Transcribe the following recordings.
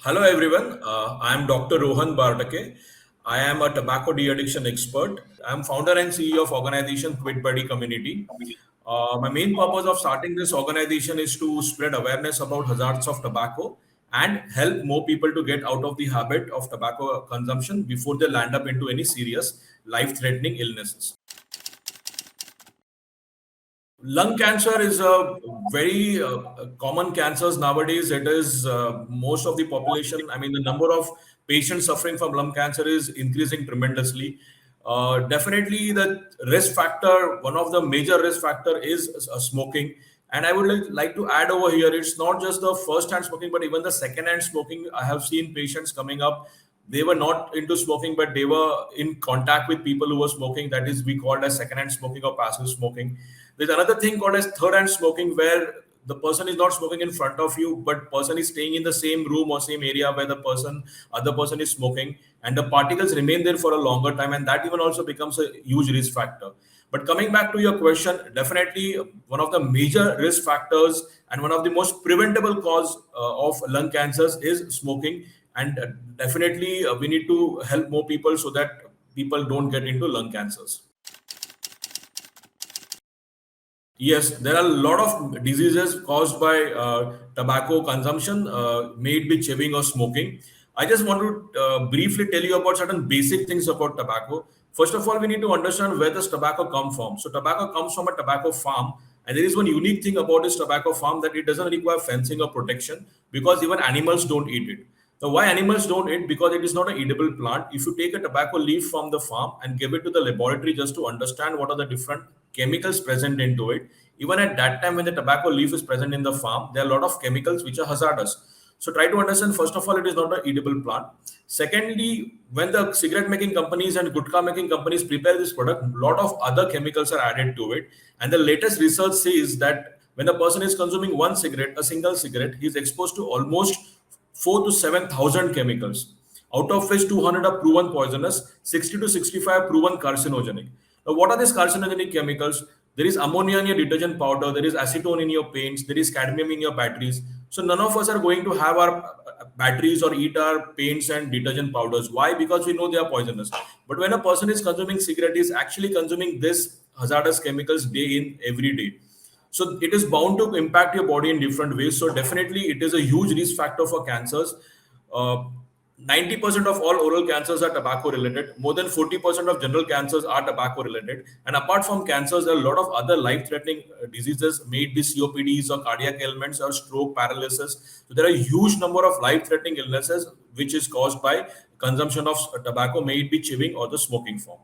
Hello everyone, I am Dr. Rohan Bhartke. I am a tobacco de-addiction expert. I am founder and CEO of organization 𝗖𝗔𝗩𝗘𝗔𝗧 community. My main purpose of starting this organization is to spread awareness about hazards of tobacco and help more people to get out of the habit of tobacco consumption before they land up into any serious life-threatening illnesses. Lung cancer is a very common cancers nowadays. It is most of the population. I mean, the number of patients suffering from lung cancer is increasing tremendously. Definitely, the risk factor, one of the major risk factor is smoking. And I would like to add over here, it's not just the first-hand smoking, but even the second-hand smoking. I have seen patients coming up. They were not into smoking, but they were in contact with people who were smoking. That is, we called as second-hand smoking or passive smoking. There's another thing called as third-hand smoking, where the person is not smoking in front of you, but person is staying in the same room or same area where the other person is smoking, and the particles remain there for a longer time, and that even also becomes a huge risk factor. But coming back to your question, definitely one of the major risk factors and one of the most preventable cause of lung cancers is smoking, and definitely we need to help more people so that people don't get into lung cancers. Yes, there are a lot of diseases caused by tobacco consumption, may it be chewing or smoking. I just want to briefly tell you about certain basic things about tobacco. First of all, we need to understand where does tobacco come from. So tobacco comes from a tobacco farm, and there is one unique thing about this tobacco farm, that it doesn't require fencing or protection, because even animals don't eat it. Now, why animals don't eat? Because it is not an edible plant. If you take a tobacco leaf from the farm and give it to the laboratory just to understand what are the different chemicals present into it, even at that time when the tobacco leaf is present in the farm, there are a lot of chemicals which are hazardous. So try to understand, first of all, it is not an edible plant. Secondly, when the cigarette making companies and gutka making companies prepare this product, a lot of other chemicals are added to it. And the latest research says that when a person is consuming one cigarette, a single cigarette, he is exposed to almost 4 to 7,000 chemicals, out of which 200 are proven poisonous, 60 to 65 are proven carcinogenic. Now, what are these carcinogenic chemicals? There is ammonia in your detergent powder, there is acetone in your paints, there is cadmium in your batteries. So none of us are going to have our batteries or eat our paints and detergent powders. Why? Because we know they are poisonous. But when a person is consuming cigarette, he is actually consuming this hazardous chemicals day in, every day. So it is bound to impact your body in different ways. So definitely it is a huge risk factor for cancers. 90% of all oral cancers are tobacco related. More than 40% of general cancers are tobacco related. And apart from cancers, there are a lot of other life-threatening diseases, may it be COPDs or cardiac ailments or stroke, paralysis. So there are a huge number of life-threatening illnesses which is caused by consumption of tobacco, may it be chewing or the smoking form.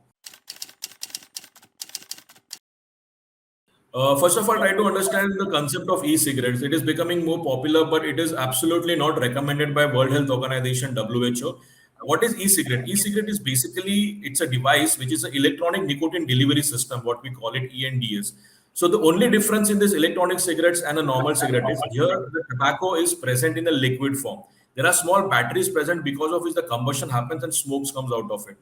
First of all, try to understand the concept of e-cigarettes. It is becoming more popular, but it is absolutely not recommended by World Health Organization (WHO). What is e-cigarette? E-cigarette is basically, it's a device which is an electronic nicotine delivery system, what we call it ENDS. So the only difference in this electronic cigarettes and a normal cigarette is here the tobacco is present in a liquid form. There are small batteries present because of which the combustion happens and smoke comes out of it.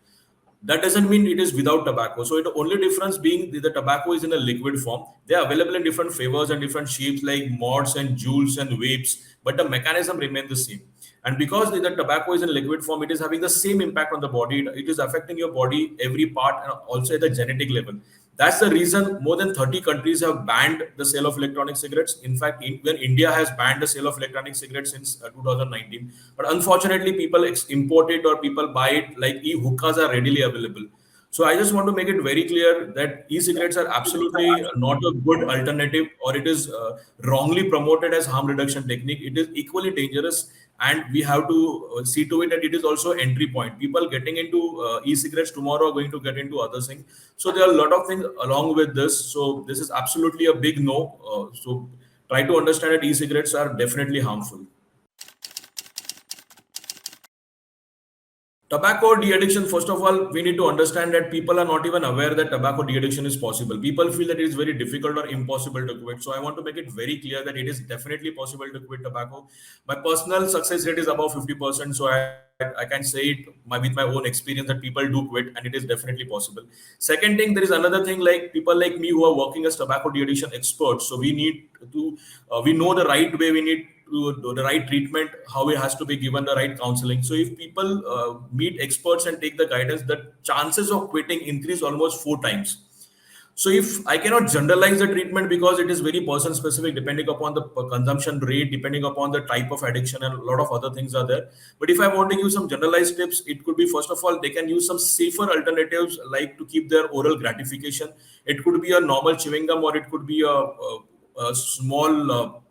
That doesn't mean it is without tobacco. So the only difference being the tobacco is in a liquid form. They are available in different flavors and different shapes like mods and jewels and vapes, but the mechanism remains the same. And because the tobacco is in liquid form, it is having the same impact on the body. It is affecting your body every part, and also at the genetic level. That's the reason more than 30 countries have banned the sale of electronic cigarettes. In fact, when India has banned the sale of electronic cigarettes since 2019. But unfortunately, people import it or people buy it, like e-hookahs are readily available. So I just want to make it very clear that e-cigarettes are absolutely not a good alternative, or it is wrongly promoted as harm reduction technique. It is equally dangerous, and we have to see to it that it is also entry point. People getting into e-cigarettes tomorrow are going to get into other things. So there are a lot of things along with this. So this is absolutely a big no. So try to understand that e-cigarettes are definitely harmful. Tobacco de-addiction, first of all, we need to understand that people are not even aware that tobacco de-addiction is possible. People feel that it is very difficult or impossible to quit. So I want to make it very clear that it is definitely possible to quit tobacco. My personal success rate is above 50%. So I can say it with my own experience that people do quit, and it is definitely possible. Second thing, there is another thing, like people like me who are working as tobacco de-addiction experts. So we need to, we know the right way we need to the right treatment, how it has to be given, the right counseling. So if people meet experts and take the guidance, the chances of quitting increase almost 4 times. So if I cannot generalize the treatment because it is very person specific, depending upon the consumption rate, depending upon the type of addiction, and a lot of other things are there. But if I want to give some generalized tips, it could be, first of all, they can use some safer alternatives like to keep their oral gratification. It could be a normal chewing gum, or it could be a small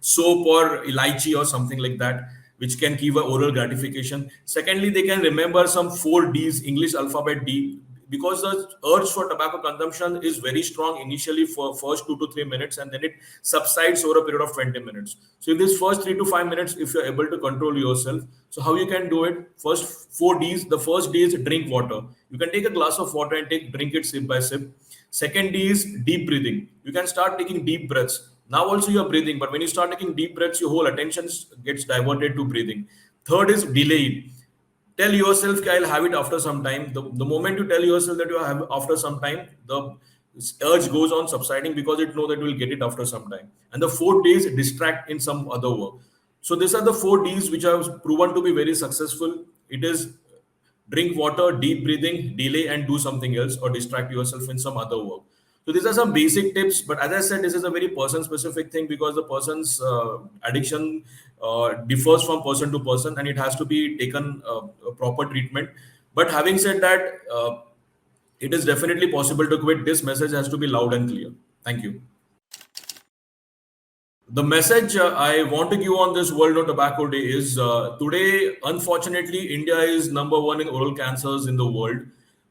soap or 𝗖𝗢𝗕𝗓 or something like that, which can give a oral gratification. Secondly, they can remember some 4 Ds, English alphabet D, because the urge for tobacco consumption is very strong initially for first 2 to 3 minutes, and then it subsides over a period of 20 minutes. So if this first 3 to 5 minutes, if you're able to control yourself, so how you can do it? First 4 Ds. The first D is drink water. You can take a glass of water and drink it sip by sip. Second D is deep breathing. You can start taking deep breaths. Now also you're breathing, but when you start taking deep breaths, your whole attention gets diverted to breathing. Third is delay it. Tell yourself, I'll have it after some time. The moment you tell yourself that you have after some time, the urge goes on subsiding because it knows that you will get it after some time. And the 4 days distract in some other work. So these are the 4 Ds which have proven to be very successful. It is drink water, deep breathing, delay, and do something else, or distract yourself in some other work. So these are some basic tips, but as I said, this is a very person-specific thing because the person's addiction differs from person to person, and it has to be taken a proper treatment. But having said that, it is definitely possible to quit. This message has to be loud and clear. Thank you. The message I want to give on this World No Tobacco Day is today, unfortunately, India is #1 in oral cancers in the world.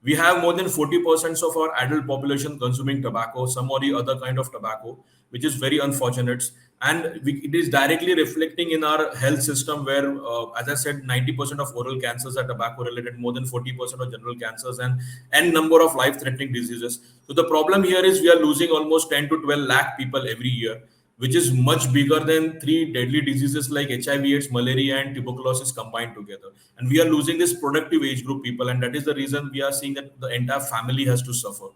We have more than 40% of our adult population consuming tobacco, some or the other kind of tobacco, which is very unfortunate. And it is directly reflecting in our health system where, as I said, 90% of oral cancers are tobacco related, more than 40% of general cancers, and n number of life-threatening diseases. So the problem here is we are losing almost 10 to 12 lakh people every year, which is much bigger than 3 deadly diseases like HIV/AIDS, malaria, and tuberculosis combined together. And we are losing this productive age group people, and that is the reason we are seeing that the entire family has to suffer.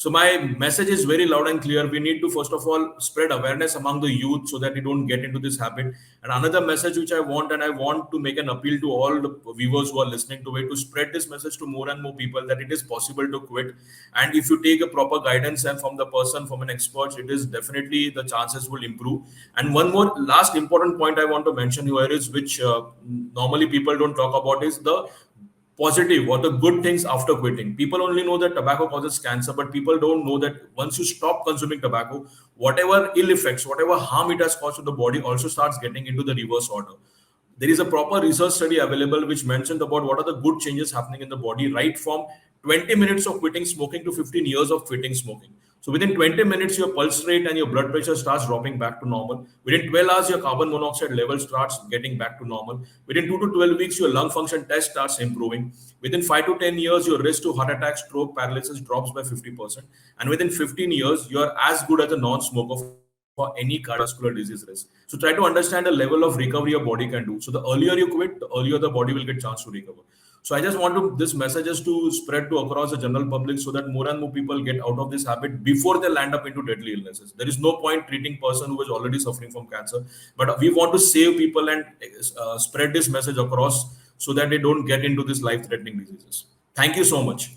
So my message is very loud and clear. We need to, first of all, spread awareness among the youth so that they don't get into this habit. And another message which I want to make an appeal to all the viewers who are listening to it, to spread this message to more and more people that it is possible to quit. And if you take a proper guidance and from an expert, it is definitely the chances will improve. And one more last important point I want to mention here is, which normally people don't talk about, is the positive or the good things after quitting. People only know that tobacco causes cancer, but people don't know that once you stop consuming tobacco, whatever ill effects, whatever harm it has caused to the body also starts getting into the reverse order. There is a proper research study available which mentioned about what are the good changes happening in the body, right from 20 minutes of quitting smoking to 15 years of quitting smoking. So within 20 minutes, your pulse rate and your blood pressure starts dropping back to normal. Within 12 hours, your carbon monoxide level starts getting back to normal. Within 2 to 12 weeks, your lung function test starts improving. Within 5 to 10 years, your risk to heart attack, stroke, paralysis drops by 50%. And within 15 years, you are as good as a non-smoker for any cardiovascular disease risk. So try to understand the level of recovery your body can do. So the earlier you quit, the earlier the body will get a chance to recover. So I just want this messages to spread to across the general public so that more and more people get out of this habit before they land up into deadly illnesses. There is no point treating person who is already suffering from cancer, but we want to save people and spread this message across so that they don't get into these life-threatening diseases. Thank you so much.